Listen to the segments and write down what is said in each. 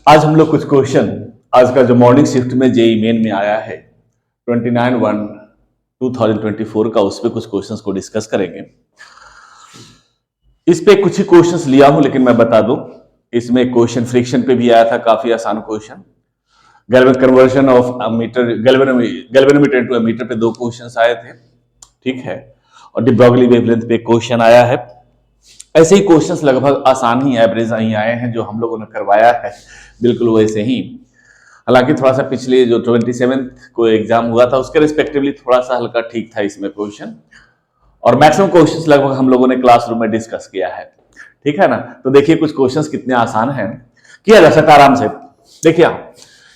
आज हम लोग कुछ क्वेश्चन आज का जो मॉर्निंग शिफ्ट में जेई मेन में आया है 29/1/2024 का, उस पर कुछ क्वेश्चंस को डिस्कस करेंगे। इस पे कुछ ही क्वेश्चंस लिया हूं, लेकिन मैं बता दूं इसमें क्वेश्चन फ्रिक्शन पे भी आया था, काफी आसान question. Galvan conversion of meter galvanometer into meter पे 2 क्वेश्चंस आए थे, ठीक है। और डी ब्रॉगली वेवलेंथ पे क्वेश्चन आया है। ऐसे ही क्वेश्चंस लगभग आसान ही एवरेज ही आए हैं जो हम लोगों ने करवाया है, बिल्कुल वैसे ही। हालांकि थोड़ा सा पिछले जो 27 को एग्जाम हुआ था उसके रिस्पेक्टिवली थोड़ा सा हल्का ठीक था इसमें क्वेश्चन, और मैक्सिमम क्वेश्चंस लगभग हम लोगों ने क्लासरूम में डिस्कस किया है, ठीक है ना। तो देखिए कुछ क्वेश्चंस कितने आसान हैं, किया जा सकता आराम से। देखिए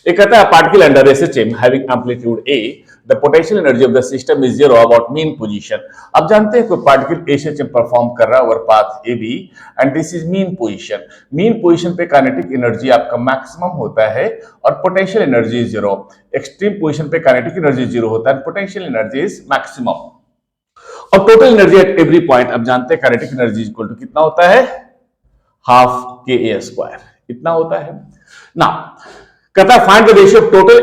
एक कहता है particle under A system having amplitude A, the potential energy of the system is zero about mean position. अब जानते हैं कोई पार्टिकल ए सिस्टम परफॉर्म कर रहा है over path A B and this is mean position. Mean position पे kinetic energy आपका maximum होता है और potential energy is zero. Extreme position पे काइनेटिक एनर्जी जीरो होता है, पोटेंशियल एनर्जी इज मैक्सिमम। और total energy at every point, अब जानते हैं काइनेटिक एनर्जी इक्वल टू कितना होता है, हाफ के ए स्क्वायर, इतना होता है ना। कहता है find the ratio of total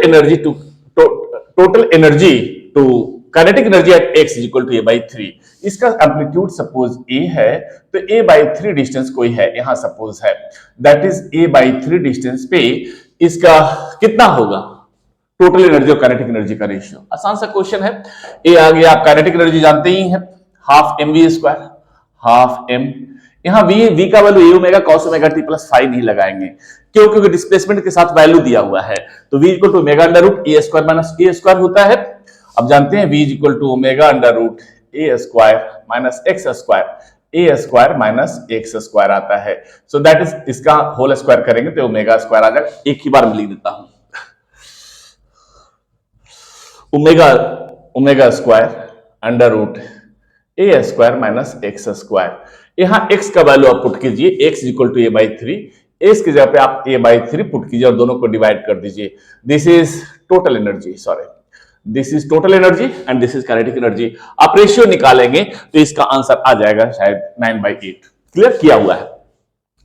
energy to kinetic energy at x equal to a/3। इसका एम्पलीट्यूड सपोज a है तो a/3 डिस्टेंस कोई है, यहां सपोज है, दैट इज a/3 डिस्टेंस पे इसका कितना होगा टोटल एनर्जी और काइनेटिक एनर्जी का रेशियो। आसान सा क्वेश्चन है। ए आ गया, आप काइनेटिक एनर्जी जानते ही हैं, half mv square, half m। यहां v का value a omega cos omega t plus phi नहीं लगाएंगे, क्यों? क्योंकि डिस्प्लेसमेंट के साथ वैल्यू दिया हुआ है, तो v equal to omega under root A square minus A square होता है। अब जानते हैं v equal to omega under root A square minus X square, A square minus X square आता है। सो दैट इज, इसका होल स्क्वायर करेंगे तो ओमेगा स्क्वायर आ जाएगा। एक ही बार में लिख देता हूं, omega square under root A square minus X square. यहां x का वैल्यू आप पुट कीजिए, x equal to a/3, x की जगह पे आप a/3 पुट कीजिए और दोनों को डिवाइड कर दीजिए। This is total energy, sorry this is total energy and this is kinetic energy. आप रेशियो निकालेंगे तो इसका आंसर आ जाएगा शायद 9/8। क्लियर किया हुआ है।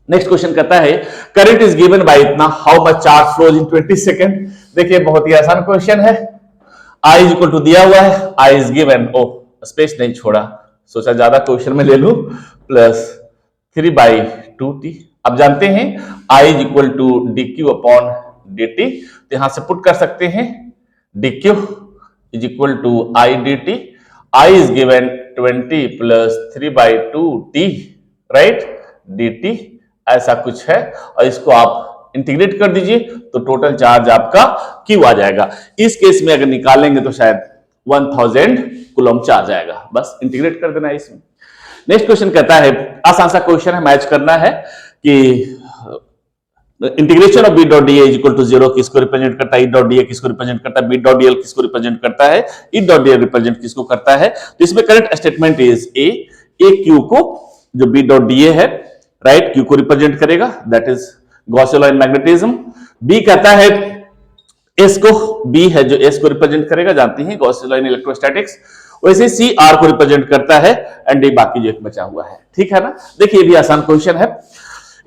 नेक्स्ट क्वेश्चन कहता है करंट इज गिवन बाय इतना, how much charge flows in 20 second. देखिए बहुत ही आसान क्वेश्चन है। I इज इक्वल टू दिया हुआ है, I is given, oh space नहीं छोड़ा, सोचा ज्यादा क्वेश्चन में ले लूं, प्लस 3/2t। अब जानते हैं I is equal to dq upon dt, तो यहां से पुट कर सकते हैं dq is equal to I dt। I is given 20 plus 3/2t, right, dt ऐसा कुछ है, और इसको आप इंटीग्रेट कर दीजिए तो टोटल चार्ज आपका Q आ जाएगा। इस केस में अगर निकालेंगे तो शायद 1000 कूलम चार्ज आएगा, बस इंटीग्रेट कर देना है इसमें। नेक्स्ट क्वेश्चन कहता है, आसान सा क्वेश्चन है, मैच करना है कि integration of B dot D is equal to 0 किसको रिप्रेजेंट करता है, ई डॉट डी किसको रिप्रेजेंट करता है, बी डॉट डी किसको रिप्रेजेंट करता है, ई डॉट डी रिप्रेजेंट किसको करता है। तो इसमें current statement is A Q को, जो बी डॉट डी है, राइट, क्यू को रिप्रेजेंट करेगा, that is Gaussian law in magnetism. B कहता है एस को, बी है जो एस को रिप्रेजेंट करेगा, जानती हैं गॉसियन लॉ इन इलेक्ट्रोस्टैटिक्स। वैसे सी आर को रिप्रेजेंट करता है एंड डी बाकी जो एक बचा हुआ है, ठीक है ना। देखिए ये भी आसान क्वेश्चन है।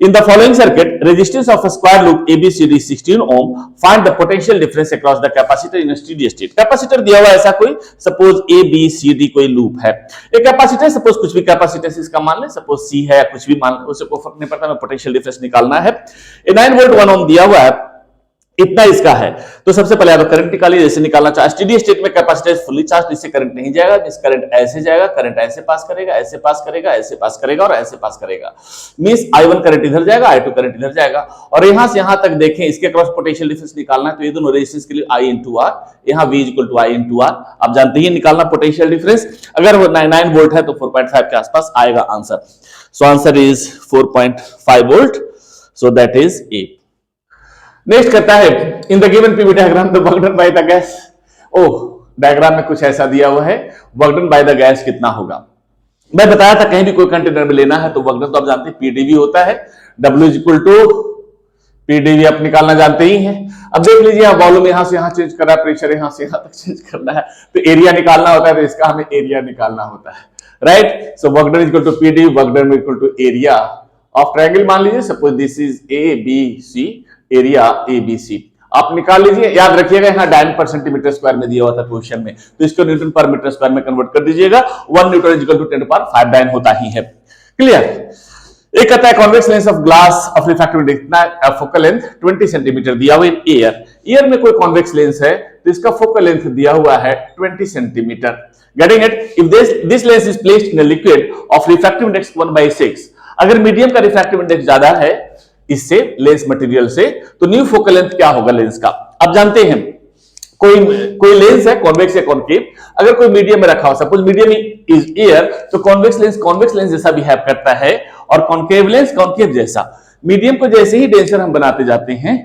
In the following circuit, resistance of a square loop ABCD 16 ohm. Find the potential difference across the capacitor in a steady state. Capacitor दिया हुआ ऐसा कोई, सपोज ABCD कोई लूप है, एक कैपेसिटर, सपोज कुछ भी कैपेसिटेंस इसका मान ले, सपोज C है, कुछ भी मान, उससे कोई फर्क नहीं पड़ता, हमें पोटेंशियल डिफरेंस निकालना है। 9 वोल्ट 1 ओम दिया हुआ है, इतना इसका है, तो सबसे पहले आप करंट निकालिए, जैसे निकालना चाहिए। स्टेडी स्टेट में कैपेसिटर फुल्ली चार्ज, इससे करंट नहीं जाएगा, इस करंट ऐसे जाएगा, करंट ऐसे पास करेगा, ऐसे पास करेगा, ऐसे पास करेगा और ऐसे पास करेगा। मींस I1 करंट इधर जाएगा, I2 करंट इधर जाएगा, और यहां से यहां तक देखें इसके क्रॉस पोटेंशियल डिफरेंस निकालना है, तो ये दोनों रेजिस्टेंस के लिए I into R, यहां V equal to I into R। आप जानते हैं निकालना पोटेंशियल डिफरेंस, अगर वो 9 वोल्ट है तो 4.5 के आसपास आएगा answer. So answer is 4.5 volt, so that is A। Next कहता है in the given PV diagram the work done by the gas. Oh, diagram में कुछ ऐसा दिया हुआ है, work done by the gas कितना होगा। मैं बताया था कहीं भी कोई कंटेनर में लेना है तो वर्क डन तो आप जानते हैं पीडीवी होता है, W is equal to PdV आप निकालना जानते ही हैं। अब देख लीजिए आप वॉल्यूम यहां से यहां चेंज करना है, प्रेशर यहां से यहां तक चेंज करना है, तो एरिया निकालना होता है, तो इसका हमें एरिया निकालना होता है, right. So work done is equal to PdV, work done equal to area of triangle मान लीजिए, suppose this is A B C, area ABC। आप निकाल लीजिए, याद रखिएगा यहाँ डायन पर सेंटीमीटर स्क्वायर में दिया हुआ था क्वेश्चन में, तो इसको न्यूटन पर मीटर स्क्वायर में कन्वर्ट कर दीजिएगा। 1 न्यूटन इज इक्वल टू 10⁵ डायन होता ही है। क्लियर। एक कहता है convex lens of glass of refractive index कितना, फोकल लेंथ 20 सेंटीमीटर दिया हुआ इन एयर। एयर में कोई कॉन्वेक्स लेंस है तो इसका फोकल लेंथ दिया हुआ है 20 centimetre. Getting it? If this lens is placed in a liquid of refractive index 1/6, अगर मीडियम का रिफ्रैक्टिव इंडेक्स ज्यादा है इससे, लेंस मटेरियल से, तो न्यू फोकल लेंथ क्या होगा लेंस का? आप जानते हैं कोई लेंस है कॉन्वेक्स या कॉन्केव, अगर कोई मीडियम में रखा हो, सपोज मीडियम इज एयर, तो कॉन्वेक्स लेंस जैसा बिहेव करता है और कॉन्केव लेंस कॉन्केव जैसा। मीडियम को जैसे ही डेंसर हम बनाते जाते हैं,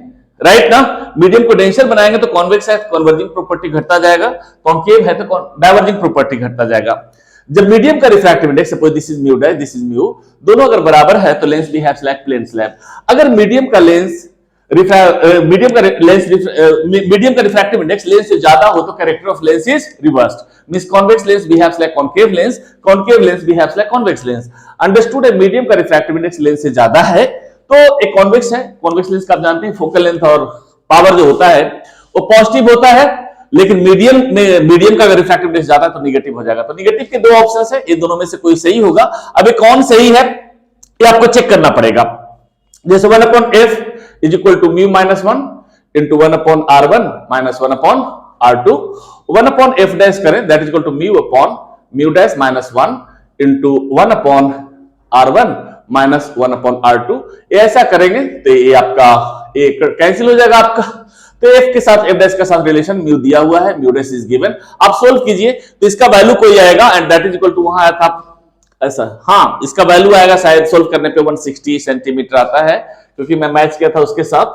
राइट ना, मीडियम को डेंसर बनाएंगे तो कॉन्वेक्स है कन्वर्जिंग प्रॉपर्टी घटता जाएगा, कॉन्केव है तो डाइवर्जिंग प्रॉपर्टी घटता जाएगा। जब मीडियम का refractive index, suppose this is mu dash, this is mu, दोनों अगर बराबर है तो lens behaves like plane slab. अगर मीडियम का रिफ्रैक्टिव इंडेक्स लेंस से ज्यादा हो तो character of lens is reversed, means convex lens behaves like concave lens behaves like convex lens. Understood है? मीडियम का रिफ्रैक्टिव इंडेक्स लेंस से ज्यादा है तो एक कॉन्वेक्स है, कॉन्वेक्स लेंस का आप जानते हैं फोकल लेंथ और पावर जो होता है वो पॉजिटिव होता है, लेकिन मीडियम का अगर रिफ्रैक्टिव इंडेक्स ज्यादा तो निगेटिव हो जाएगा। तो निगेटिव के दो ऑप्शंस है, ये दोनों में से कोई सही होगा। अब कौन सही है ये आपको चेक करना पड़ेगा। जैसे 1/f is equal to mu minus 1 into 1/r1 minus 1/r2, 1/f dash करें, that is equal to mu dash minus 1 into 1/r1 minus 1/r2। ऐसा करेंगे तो ये आपका एक कैंसिल हो जाएगा आपका, तो f के साथ f dash का साथ रिलेशन mu दिया हुआ है, mu dash is given। आप सोल्व कीजिए तो इसका वैल्यू कोई आएगा and that is equal to, वहां आया था ऐसा, हाँ इसका वैल्यू आएगा शायद सोल्व करने पे 160 सेंटीमीटर आता है, क्योंकि मैं मैच किया था उसके साथ,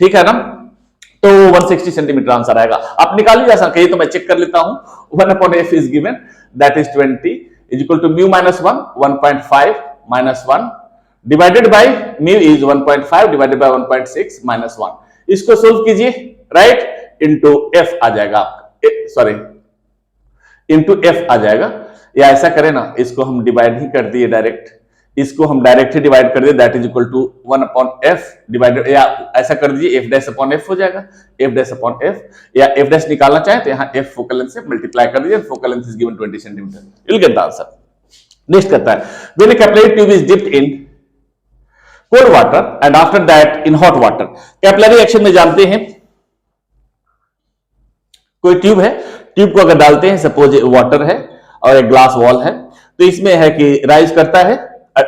ठीक है ना, तो 160 सेंटीमीटर आंसर आएगा। आप निकालिए, जैसा कहिए तो मैं चेक कर लेता हूं। 1/f is given, that is 20 is equal to mu minus 1, 1.5 minus 1 divided by mu is 1.5 divided by 1.6 minus 1। इसको सोल्व कीजिए, राइट, इनटू f आ जाएगा, सॉरी इनटू f आ जाएगा, या ऐसा करें ना, इसको हम डिवाइड ही कर दिए डायरेक्ट, इसको हम डायरेक्ट ही डिवाइड कर दिए, that is equal to 1/f divided, या ऐसा कर दीजिए f डैश अपॉन f हो जाएगा, f डैश अपॉन f, या f डैश निकालना चाहे तो यहाँ f फोकल लेंथ से मल्टीप्लाई कर दीजिए, focal length is given 20 centimetre, you will get the answer. Next कहता है when a capillary tube is dipped in cold water and after that in hot water. Capillary action में जानते हैं, कोई tube है, ट्यूब को अगर डालते हैं, सपोज वाटर है और एक ग्लास वॉल है, तो इसमें है कि राइज करता है,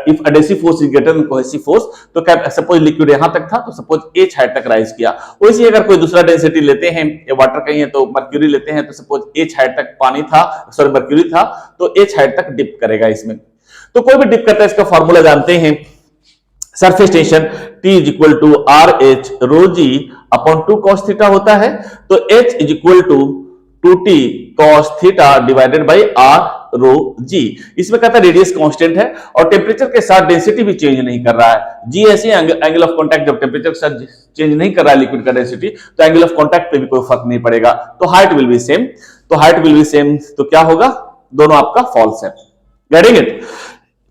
if adhesive force is greater than cohesive force, तो सपोज लिक्विड यहां तक था तो सपोज h हाइट तक राइज किया। वैसे अगर कोई दूसरा डेंसिटी लेते हैं, ये वाटर कहीं है तो मर्क्यूरी लेते हैं, तो सपोज h हाइट तक पानी था, सॉरी मर्क्यूरी था, तो h हाइट तक डिप करेगा इसमें। तो कोई भी डिप करता है, इसका फॉर्मूला जानते हैं, surface tension T is equal to RH rho G upon 2 cos theta होता है, तो H is equal to 2T cos theta divided by R rho G। इसमें कहता है रेडियस कांस्टेंट है और टेम्परेचर के साथ डेंसिटी भी चेंज नहीं कर रहा है। G ऐसे एंगल ऑफ कांटेक्ट, जब टेम्परेचर के साथ चेंज नहीं कर रहा है लिक्विड का डेंसिटी, तो एंगल ऑफ कांटेक्ट पे भी कोई फर्क नहीं पड़ेगा, तो हाइट विल बी सेम, तो क्या होगा, दोनों आपका फॉल्स है। Getting it?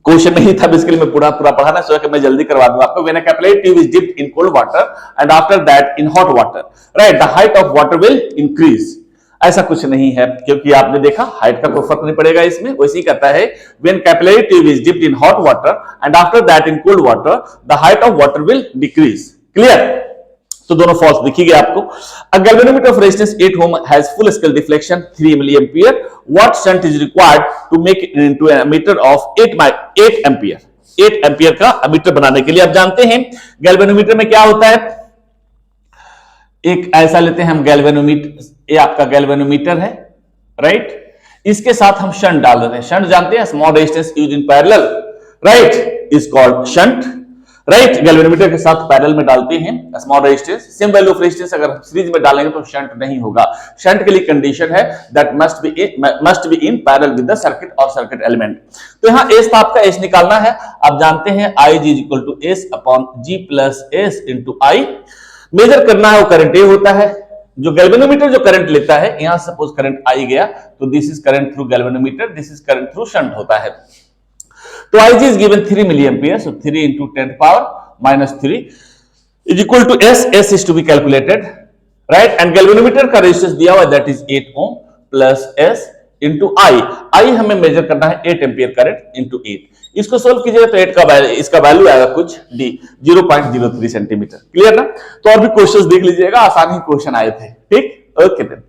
क्वेश्चन नहीं था, बेसिकली मैं पूरा पढ़ाना सोचा कि मैं जल्दी करवा दूं आपको। When a capillary tube is dipped in cold water and after that in hot water, right, the height of water will increase. ऐसा कुछ नहीं है, क्योंकि आपने देखा हाइट का कोई फर्क नहीं पड़ेगा इसमें। वैसे ही कहता है when capillary tube is dipped in hot water and after that in cold water the height of water will decrease. Clear? तो दोनों फॉल्स दिखेगी आपको। A galvanometer of resistance 8 ohm has full scale deflection 3 mA, what shunt is required to make it into a meter of 8 ampere. 8 ampere का मीटर बनाने के लिए आप जानते हैं गैल्वेनोमीटर में क्या होता है, एक ऐसा लेते हैं हम गैल्वेनोमीटर, ये आपका गैल्वेनोमीटर है, राइट, इसके साथ हम शंट डाल देते हैं। शंट जानते हैं, small resistance used in parallel, right, is called shunt, right. Galvanometer के साथ पैरेलल में डालते हैं small resistance, same value of resistance अगर सीरीज में डालेंगे तो शंट नहीं होगा। शंट के लिए कंडीशन है that must be in parallel with the circuit और सर्किट एलिमेंट। तो यहां एस था आपका, एस निकालना है। आप जानते हैं I G equal to S upon G plus S into I. Measure करना है वो करंट ए होता है, जो गैल्वेनोमीटर जो करंट लेता है, यहां सपोज करंट आई गया तो this is current through galvanometer, this is current through shunt होता है। तो Ig is given 3 mA, so 3 into 10⁻³ is equal to S, S is to be calculated, right, and galvanometer का resistance दिया हुआ है that is 8 ohm plus S into I, I हमें measure करना है 8 एम्पियर करंट इंटू 8। इसको solve कीजिएगा तो 8 का वैल्यू, इसका वैल्यू आएगा कुछ डी 0.03 सेंटीमीटर। क्लियर ना? तो और भी क्वेश्चंस देख लीजिएगा, आसान ही क्वेश्चन आए थे। ठीक, ओके देन।